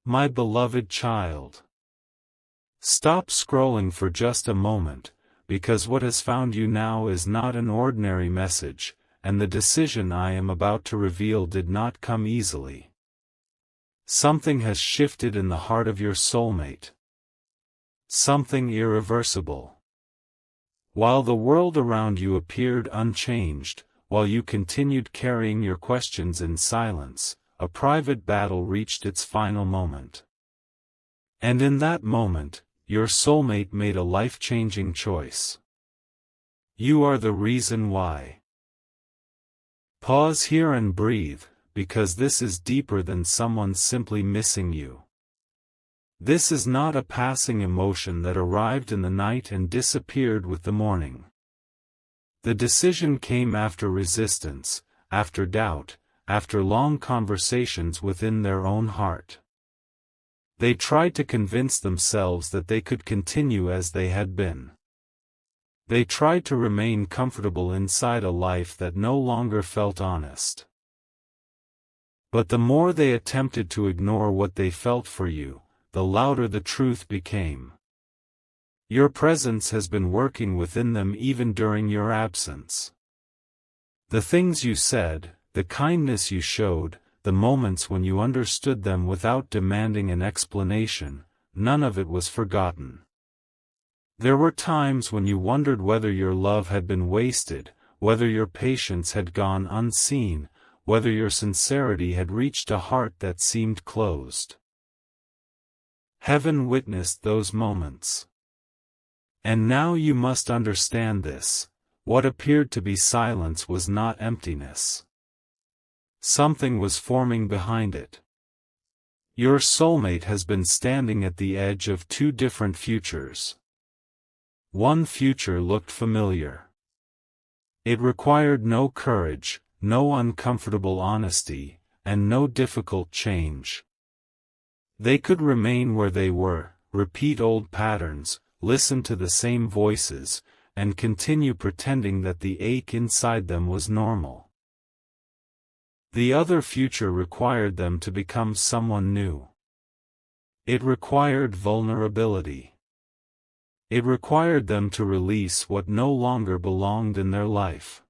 My beloved child. Stop scrolling for just a moment, because what has found you now is not an ordinary message, and the decision I am about to reveal did not come easily. Something has shifted in the heart of your soulmate. Something irreversible. While the world around you appeared unchanged, while you continued carrying your questions in silence, a private battle reached its final moment. And in that moment, your soulmate made a life-changing choice. You are the reason why. Pause here and breathe, because this is deeper than someone simply missing you. This is not a passing emotion that arrived in the night and disappeared with the morning. The decision came after resistance, after doubt, after long conversations within their own heart. They tried to convince themselves that they could continue as they had been. They tried to remain comfortable inside a life that no longer felt honest. But the more they attempted to ignore what they felt for you, the louder the truth became. Your presence has been working within them even during your absence. The things you said, the kindness you showed, the moments when you understood them without demanding an explanation, none of it was forgotten. There were times when you wondered whether your love had been wasted, whether your patience had gone unseen, whether your sincerity had reached a heart that seemed closed. Heaven witnessed those moments. And now you must understand this: what appeared to be silence was not emptiness. Something was forming behind it. Your soulmate has been standing at the edge of two different futures. One future looked familiar. It required no courage, no uncomfortable honesty, and no difficult change. They could remain where they were, repeat old patterns, listen to the same voices, and continue pretending that the ache inside them was normal. The other future required them to become someone new. It required vulnerability. It required them to release what no longer belonged in their life.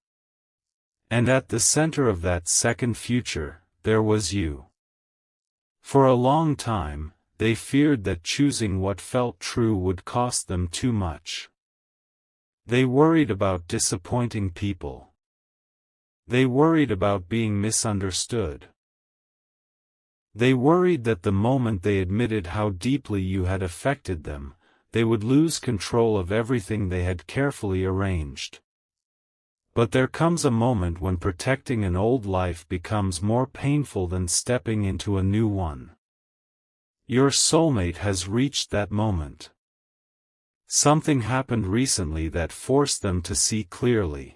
And at the center of that second future, there was you. For a long time, they feared that choosing what felt true would cost them too much. They worried about disappointing people. They worried about being misunderstood. They worried that the moment they admitted how deeply you had affected them, they would lose control of everything they had carefully arranged. But there comes a moment when protecting an old life becomes more painful than stepping into a new one. Your soulmate has reached that moment. Something happened recently that forced them to see clearly.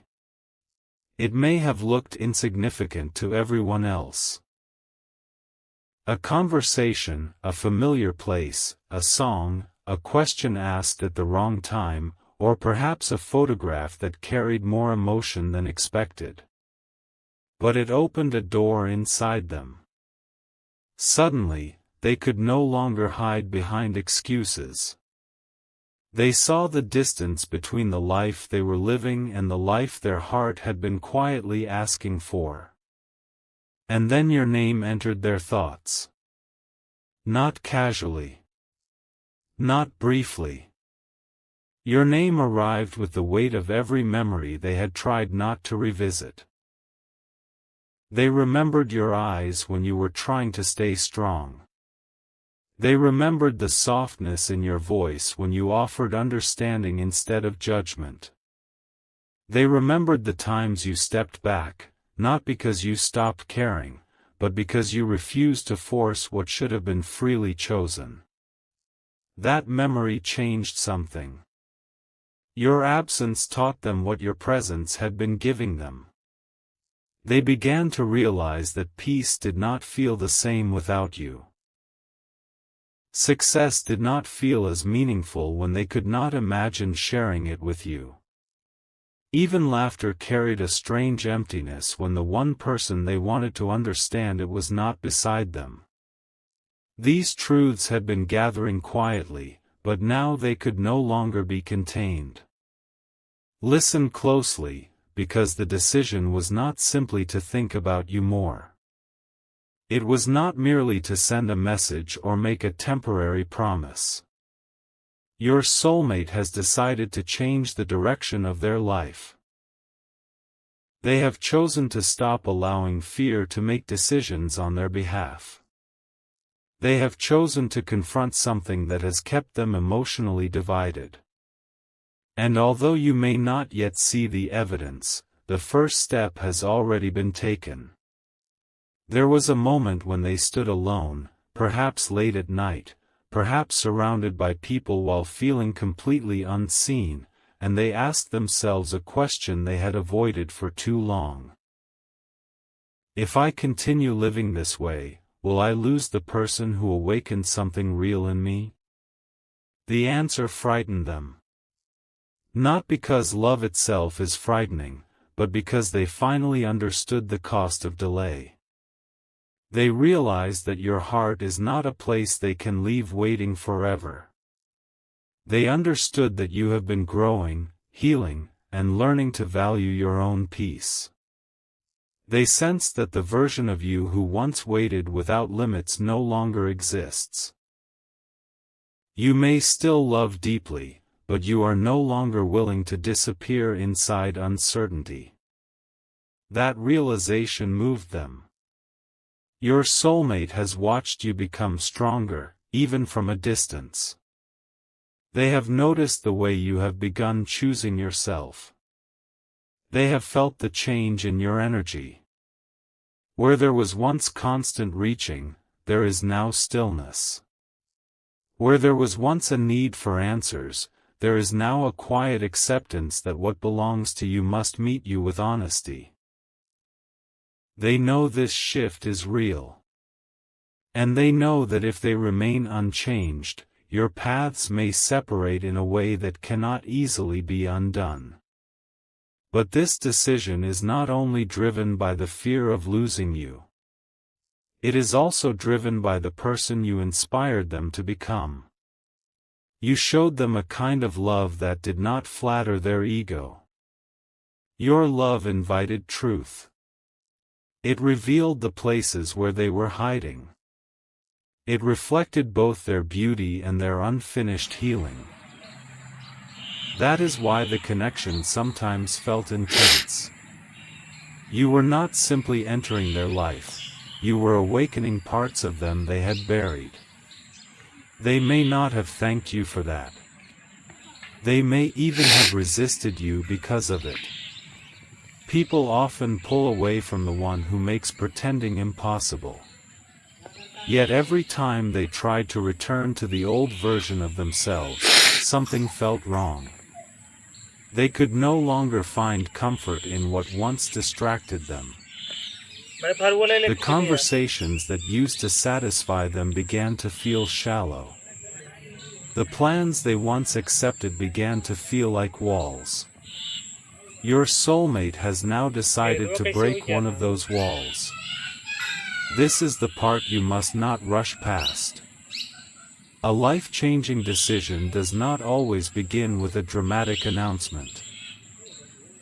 It may have looked insignificant to everyone else. A conversation, a familiar place, a song, a question asked at the wrong time, or perhaps a photograph that carried more emotion than expected. But it opened a door inside them. Suddenly, they could no longer hide behind excuses. They saw the distance between the life they were living and the life their heart had been quietly asking for. And then your name entered their thoughts. Not casually. Not briefly. Your name arrived with the weight of every memory they had tried not to revisit. They remembered your eyes when you were trying to stay strong. They remembered the softness in your voice when you offered understanding instead of judgment. They remembered the times you stepped back, not because you stopped caring, but because you refused to force what should have been freely chosen. That memory changed something. Your absence taught them what your presence had been giving them. They began to realize that peace did not feel the same without you. Success did not feel as meaningful when they could not imagine sharing it with you. Even laughter carried a strange emptiness when the one person they wanted to understand it was not beside them. These truths had been gathering quietly, but now they could no longer be contained. Listen closely, because the decision was not simply to think about you more. It was not merely to send a message or make a temporary promise. Your soulmate has decided to change the direction of their life. They have chosen to stop allowing fear to make decisions on their behalf. They have chosen to confront something that has kept them emotionally divided. And although you may not yet see the evidence, the first step has already been taken. There was a moment when they stood alone, perhaps late at night, perhaps surrounded by people while feeling completely unseen, and they asked themselves a question they had avoided for too long. If I continue living this way, will I lose the person who awakened something real in me? The answer frightened them. Not because love itself is frightening, but because they finally understood the cost of delay. They realized that your heart is not a place they can leave waiting forever. They understood that you have been growing, healing, and learning to value your own peace. They sensed that the version of you who once waited without limits no longer exists. You may still love deeply, but you are no longer willing to disappear inside uncertainty. That realization moved them. Your soulmate has watched you become stronger, even from a distance. They have noticed the way you have begun choosing yourself. They have felt the change in your energy. Where there was once constant reaching, there is now stillness. Where there was once a need for answers, there is now a quiet acceptance that what belongs to you must meet you with honesty. They know this shift is real. And they know that if they remain unchanged, your paths may separate in a way that cannot easily be undone. But this decision is not only driven by the fear of losing you. It is also driven by the person you inspired them to become. You showed them a kind of love that did not flatter their ego. Your love invited truth. It revealed the places where they were hiding. It reflected both their beauty and their unfinished healing. That is why the connection sometimes felt intense. You were not simply entering their life, you were awakening parts of them they had buried. They may not have thanked you for that. They may even have resisted you because of it. People often pull away from the one who makes pretending impossible. Yet every time they tried to return to the old version of themselves, something felt wrong. They could no longer find comfort in what once distracted them. The conversations that used to satisfy them began to feel shallow. The plans they once accepted began to feel like walls. Your soulmate has now decided to break one of those walls. This is the part you must not rush past. A life-changing decision does not always begin with a dramatic announcement.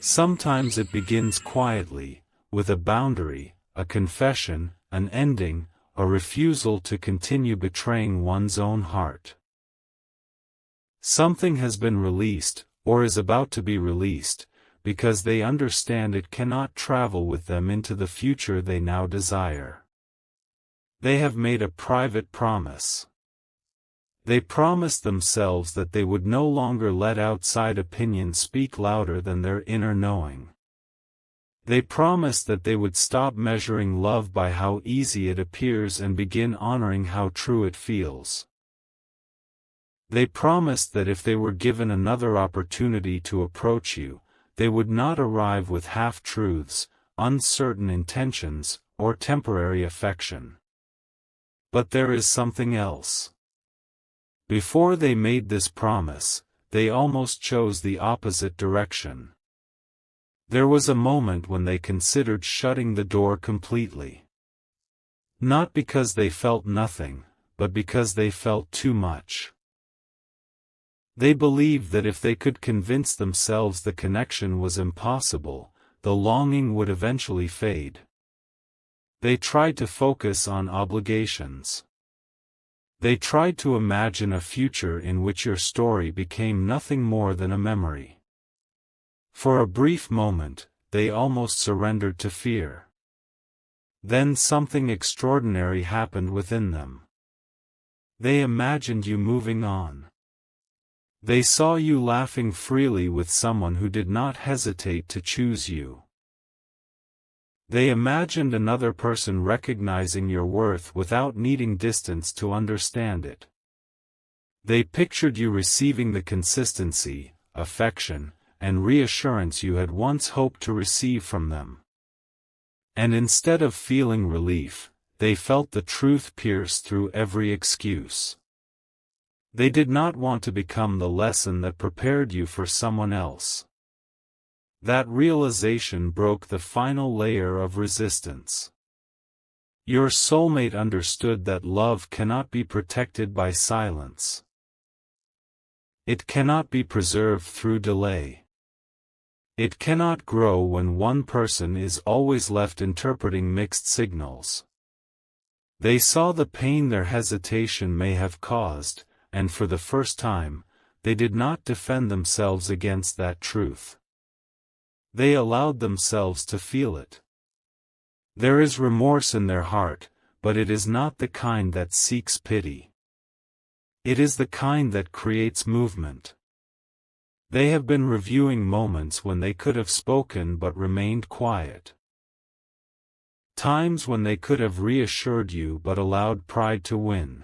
Sometimes it begins quietly, with a boundary, a confession, an ending, a refusal to continue betraying one's own heart. Something has been released, or is about to be released, because they understand it cannot travel with them into the future they now desire. They have made a private promise. They promised themselves that they would no longer let outside opinion speak louder than their inner knowing. They promised that they would stop measuring love by how easy it appears and begin honoring how true it feels. They promised that if they were given another opportunity to approach you, they would not arrive with half-truths, uncertain intentions, or temporary affection. But there is something else. Before they made this promise, they almost chose the opposite direction. There was a moment when they considered shutting the door completely. Not because they felt nothing, but because they felt too much. They believed that if they could convince themselves the connection was impossible, the longing would eventually fade. They tried to focus on obligations. They tried to imagine a future in which your story became nothing more than a memory. For a brief moment, they almost surrendered to fear. Then something extraordinary happened within them. They imagined you moving on. They saw you laughing freely with someone who did not hesitate to choose you. They imagined another person recognizing your worth without needing distance to understand it. They pictured you receiving the consistency, affection, and reassurance you had once hoped to receive from them. And instead of feeling relief, they felt the truth pierce through every excuse. They did not want to become the lesson that prepared you for someone else. That realization broke the final layer of resistance. Your soulmate understood that love cannot be protected by silence. It cannot be preserved through delay. It cannot grow when one person is always left interpreting mixed signals. They saw the pain their hesitation may have caused, and for the first time, they did not defend themselves against that truth. They allowed themselves to feel it. There is remorse in their heart, but it is not the kind that seeks pity. It is the kind that creates movement. They have been reviewing moments when they could have spoken but remained quiet. Times when they could have reassured you but allowed pride to win.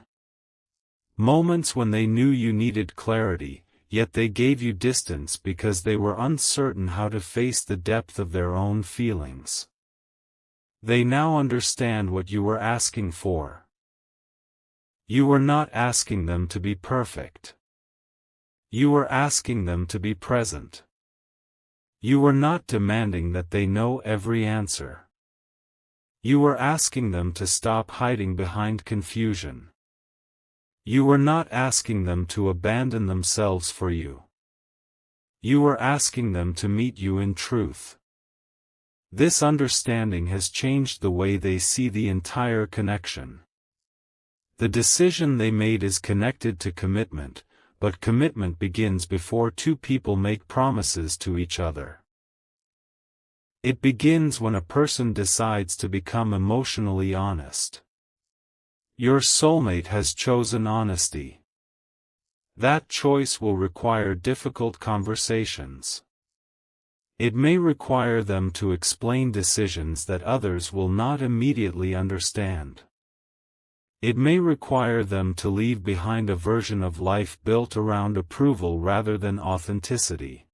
Moments when they knew you needed clarity, yet they gave you distance because they were uncertain how to face the depth of their own feelings. They now understand what you were asking for. You were not asking them to be perfect. You were asking them to be present. You were not demanding that they know every answer. You were asking them to stop hiding behind confusion. You were not asking them to abandon themselves for you. You were asking them to meet you in truth. This understanding has changed the way they see the entire connection. The decision they made is connected to commitment, but commitment begins before two people make promises to each other. It begins when a person decides to become emotionally honest. Your soulmate has chosen honesty. That choice will require difficult conversations. It may require them to explain decisions that others will not immediately understand. It may require them to leave behind a version of life built around approval rather than authenticity.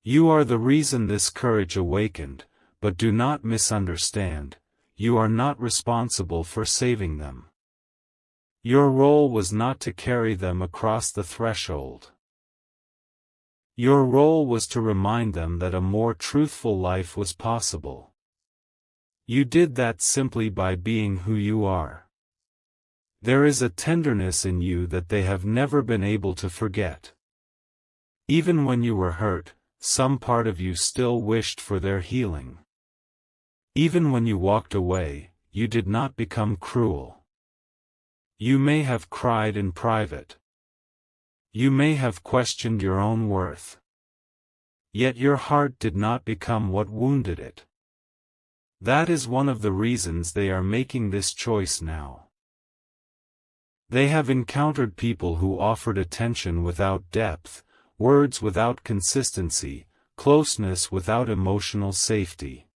You are the reason this courage awakened, but do not misunderstand. You are not responsible for saving them. Your role was not to carry them across the threshold. Your role was to remind them that a more truthful life was possible. You did that simply by being who you are. There is a tenderness in you that they have never been able to forget. Even when you were hurt, some part of you still wished for their healing. Even when you walked away, you did not become cruel. You may have cried in private. You may have questioned your own worth. Yet your heart did not become what wounded it. That is one of the reasons they are making this choice now. They have encountered people who offered attention without depth, words without consistency, closeness without emotional safety.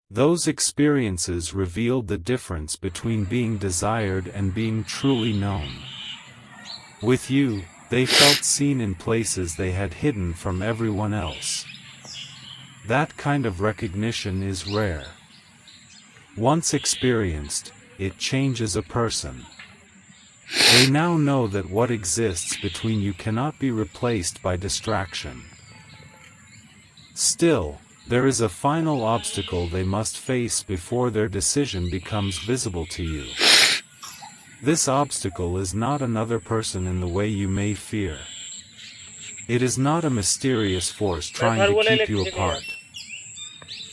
Those experiences revealed the difference between being desired and being truly known. With you, they felt seen in places they had hidden from everyone else. That kind of recognition is rare. Once experienced, it changes a person. They now know that what exists between you cannot be replaced by distraction. Still, there is a final obstacle they must face before their decision becomes visible to you. This obstacle is not another person in the way you may fear. It is not a mysterious force trying to keep you apart.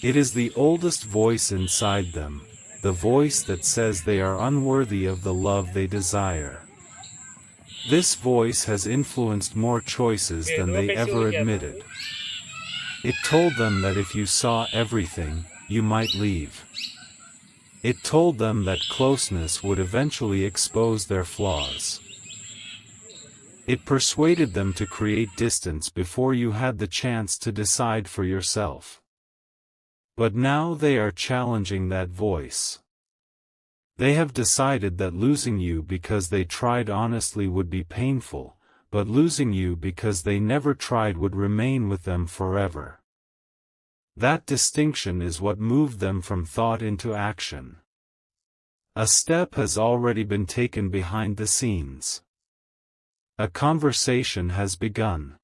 It is the oldest voice inside them, the voice that says they are unworthy of the love they desire. This voice has influenced more choices than they ever admitted. It told them that if you saw everything, you might leave. It told them that closeness would eventually expose their flaws. It persuaded them to create distance before you had the chance to decide for yourself. But now they are challenging that voice. They have decided that losing you because they tried honestly would be painful, but losing you because they never tried would remain with them forever. That distinction is what moved them from thought into action. A step has already been taken behind the scenes. A conversation has begun.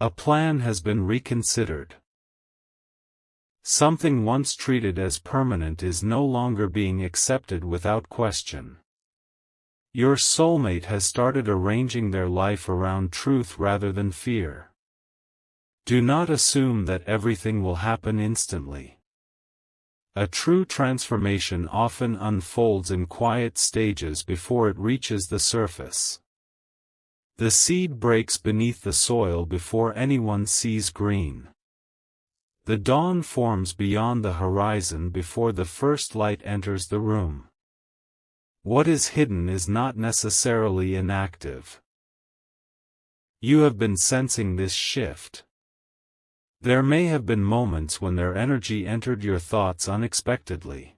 A plan has been reconsidered. Something once treated as permanent is no longer being accepted without question. Your soulmate has started arranging their life around truth rather than fear. Do not assume that everything will happen instantly. A true transformation often unfolds in quiet stages before it reaches the surface. The seed breaks beneath the soil before anyone sees green. The dawn forms beyond the horizon before the first light enters the room. What is hidden is not necessarily inactive. You have been sensing this shift. There may have been moments when their energy entered your thoughts unexpectedly.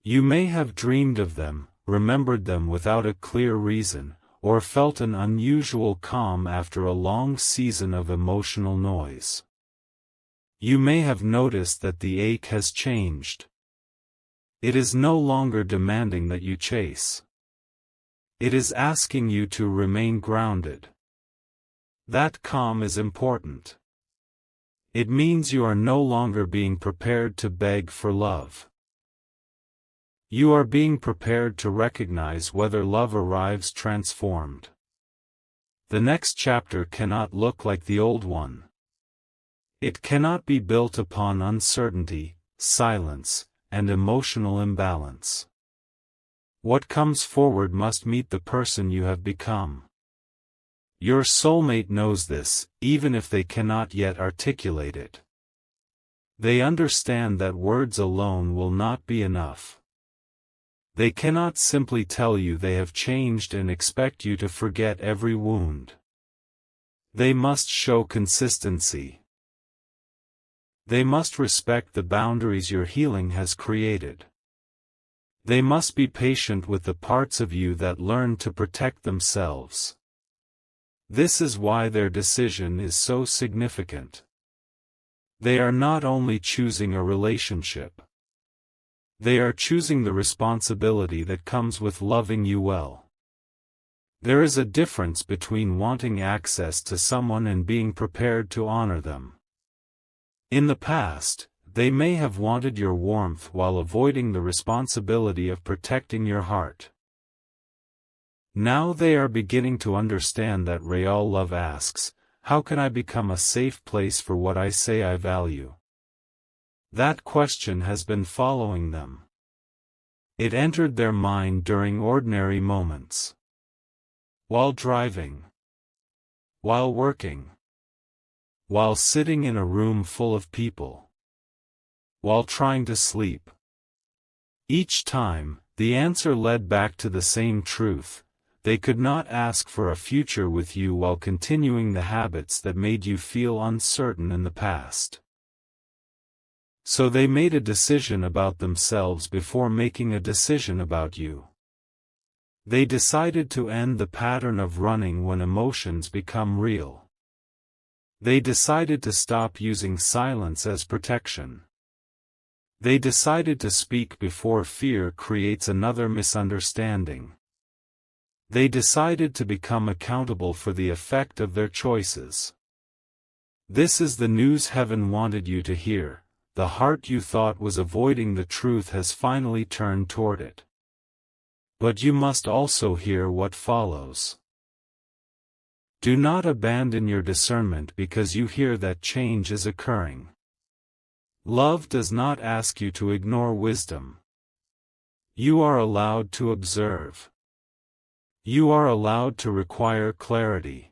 You may have dreamed of them, remembered them without a clear reason, or felt an unusual calm after a long season of emotional noise. You may have noticed that the ache has changed. It is no longer demanding that you chase. It is asking you to remain grounded. That calm is important. It means you are no longer being prepared to beg for love. You are being prepared to recognize whether love arrives transformed. The next chapter cannot look like the old one. It cannot be built upon uncertainty, silence, and emotional imbalance. What comes forward must meet the person you have become. Your soulmate knows this, even if they cannot yet articulate it. They understand that words alone will not be enough. They cannot simply tell you they have changed and expect you to forget every wound. They must show consistency. They must respect the boundaries your healing has created. They must be patient with the parts of you that learn to protect themselves. This is why their decision is so significant. They are not only choosing a relationship. They are choosing the responsibility that comes with loving you well. There is a difference between wanting access to someone and being prepared to honor them. In the past, they may have wanted your warmth while avoiding the responsibility of protecting your heart. Now they are beginning to understand that real love asks, how can I become a safe place for what I say I value? That question has been following them. It entered their mind during ordinary moments. While driving. While working. While sitting in a room full of people. While trying to sleep. Each time, the answer led back to the same truth. They could not ask for a future with you while continuing the habits that made you feel uncertain in the past. So they made a decision about themselves before making a decision about you. They decided to end the pattern of running when emotions become real. They decided to stop using silence as protection. They decided to speak before fear creates another misunderstanding. They decided to become accountable for the effect of their choices. This is the news heaven wanted you to hear. The heart you thought was avoiding the truth has finally turned toward it. But you must also hear what follows. Do not abandon your discernment because you hear that change is occurring. Love does not ask you to ignore wisdom. You are allowed to observe. You are allowed to require clarity.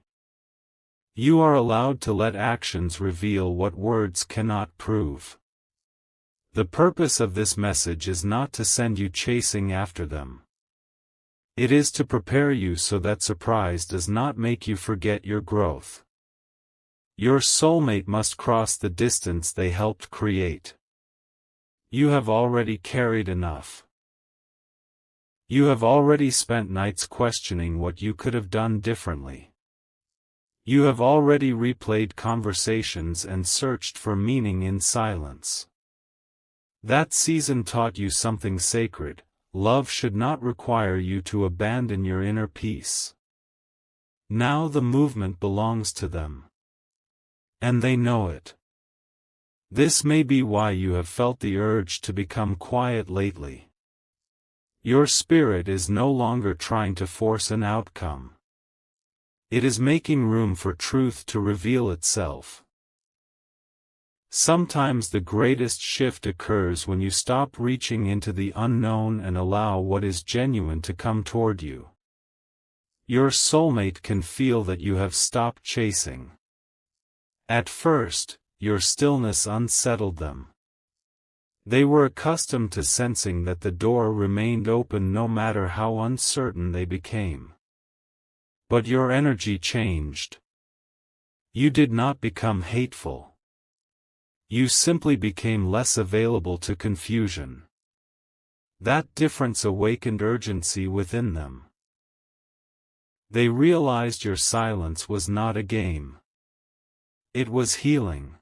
You are allowed to let actions reveal what words cannot prove. The purpose of this message is not to send you chasing after them. It is to prepare you so that surprise does not make you forget your growth. Your soulmate must cross the distance they helped create. You have already carried enough. You have already spent nights questioning what you could have done differently. You have already replayed conversations and searched for meaning in silence. That season taught you something sacred. Love should not require you to abandon your inner peace. Now the movement belongs to them. And they know it. This may be why you have felt the urge to become quiet lately. Your spirit is no longer trying to force an outcome. It is making room for truth to reveal itself. Sometimes the greatest shift occurs when you stop reaching into the unknown and allow what is genuine to come toward you. Your soulmate can feel that you have stopped chasing. At first, your stillness unsettled them. They were accustomed to sensing that the door remained open no matter how uncertain they became. But your energy changed. You did not become hateful. You simply became less available to confusion. That difference awakened urgency within them. They realized your silence was not a game. It was healing.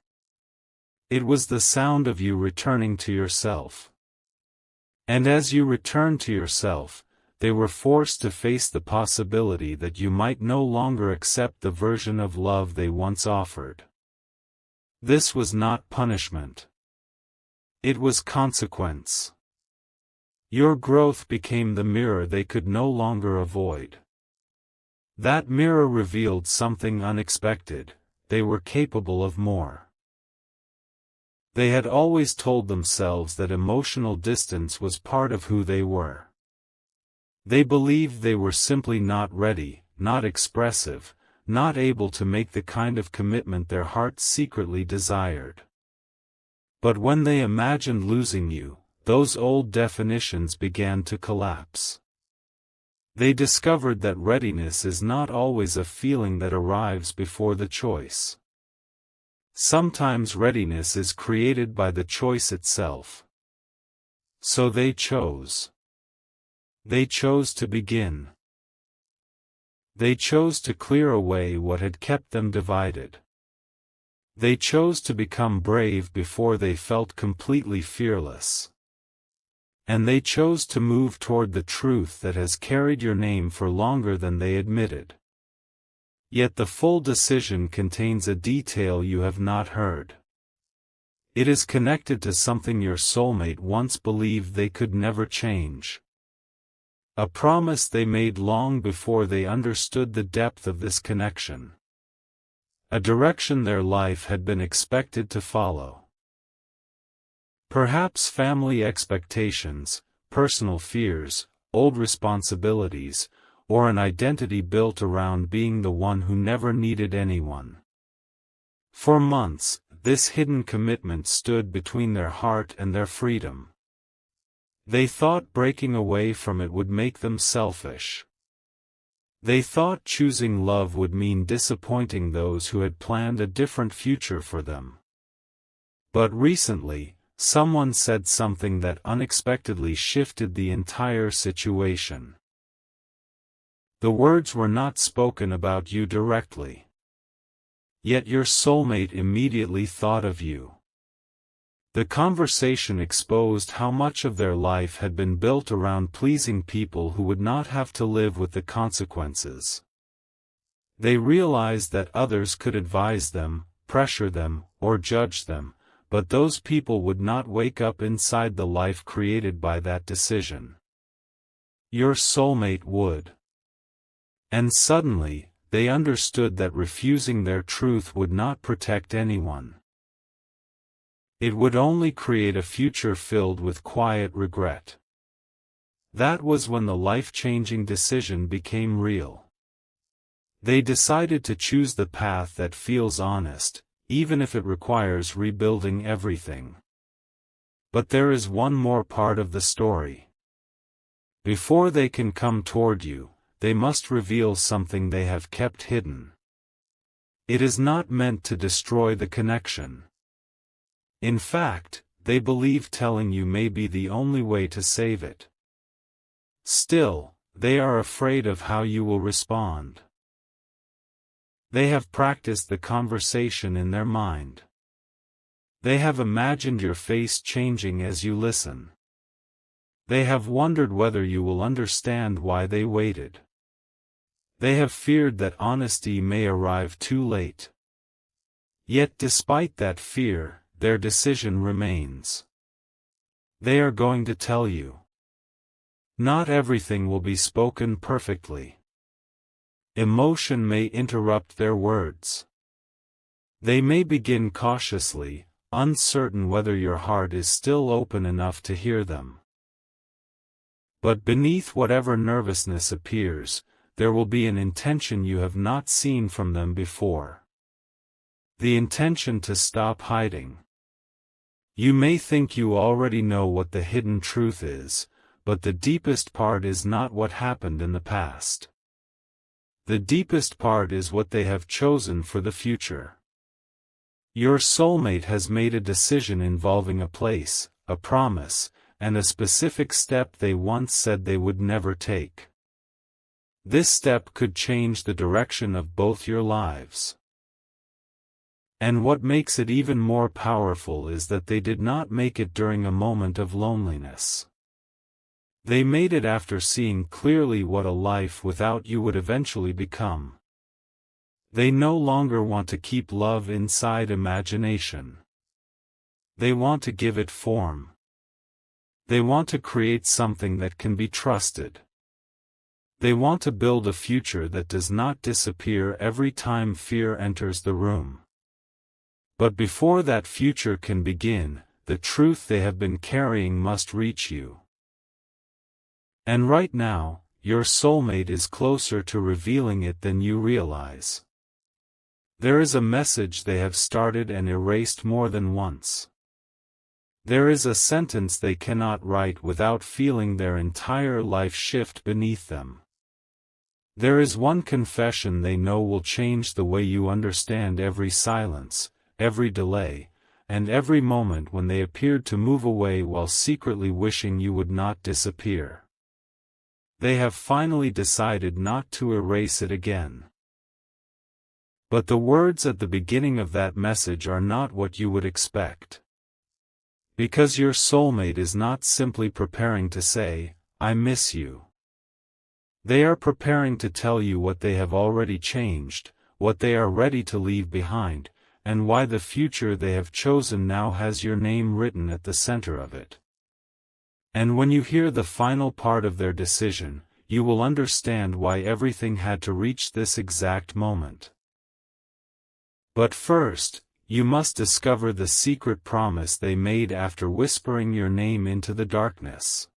It was the sound of you returning to yourself. And as you returned to yourself, they were forced to face the possibility that you might no longer accept the version of love they once offered. This was not punishment. It was consequence. Your growth became the mirror they could no longer avoid. That mirror revealed something unexpected. They were capable of more. They had always told themselves that emotional distance was part of who they were. They believed they were simply not ready, not expressive, not able to make the kind of commitment their hearts secretly desired. But when they imagined losing you, those old definitions began to collapse. They discovered that readiness is not always a feeling that arrives before the choice. Sometimes readiness is created by the choice itself. So they chose. They chose to begin. They chose to clear away what had kept them divided. They chose to become brave before they felt completely fearless. And they chose to move toward the truth that has carried your name for longer than they admitted. Yet the full decision contains a detail you have not heard. It is connected to something your soulmate once believed they could never change. A promise they made long before they understood the depth of this connection. A direction their life had been expected to follow. Perhaps family expectations, personal fears, old responsibilities, or an identity built around being the one who never needed anyone. For months, this hidden commitment stood between their heart and their freedom. They thought breaking away from it would make them selfish. They thought choosing love would mean disappointing those who had planned a different future for them. But recently, someone said something that unexpectedly shifted the entire situation. The words were not spoken about you directly. Yet your soulmate immediately thought of you. The conversation exposed how much of their life had been built around pleasing people who would not have to live with the consequences. They realized that others could advise them, pressure them, or judge them, but those people would not wake up inside the life created by that decision. Your soulmate would. And suddenly, they understood that refusing their truth would not protect anyone. It would only create a future filled with quiet regret. That was when the life-changing decision became real. They decided to choose the path that feels honest, even if it requires rebuilding everything. But there is one more part of the story. Before they can come toward you, they must reveal something they have kept hidden. It is not meant to destroy the connection. In fact, they believe telling you may be the only way to save it. Still, they are afraid of how you will respond. They have practiced the conversation in their mind. They have imagined your face changing as you listen. They have wondered whether you will understand why they waited. They have feared that honesty may arrive too late. Yet despite that fear, their decision remains. They are going to tell you. Not everything will be spoken perfectly. Emotion may interrupt their words. They may begin cautiously, uncertain whether your heart is still open enough to hear them. But beneath whatever nervousness appears, there will be an intention you have not seen from them before. The intention to stop hiding. You may think you already know what the hidden truth is, but the deepest part is not what happened in the past. The deepest part is what they have chosen for the future. Your soulmate has made a decision involving a place, a promise, and a specific step they once said they would never take. This step could change the direction of both your lives. And what makes it even more powerful is that they did not make it during a moment of loneliness. They made it after seeing clearly what a life without you would eventually become. They no longer want to keep love inside imagination. They want to give it form. They want to create something that can be trusted. They want to build a future that does not disappear every time fear enters the room. But before that future can begin, the truth they have been carrying must reach you. And right now, your soulmate is closer to revealing it than you realize. There is a message they have started and erased more than once. There is a sentence they cannot write without feeling their entire life shift beneath them. There is one confession they know will change the way you understand every silence, every delay, and every moment when they appeared to move away while secretly wishing you would not disappear. They have finally decided not to erase it again. But the words at the beginning of that message are not what you would expect. Because your soulmate is not simply preparing to say, "I miss you." They are preparing to tell you what they have already changed, what they are ready to leave behind, and why the future they have chosen now has your name written at the center of it. And when you hear the final part of their decision, you will understand why everything had to reach this exact moment. But first, you must discover the secret promise they made after whispering your name into the darkness.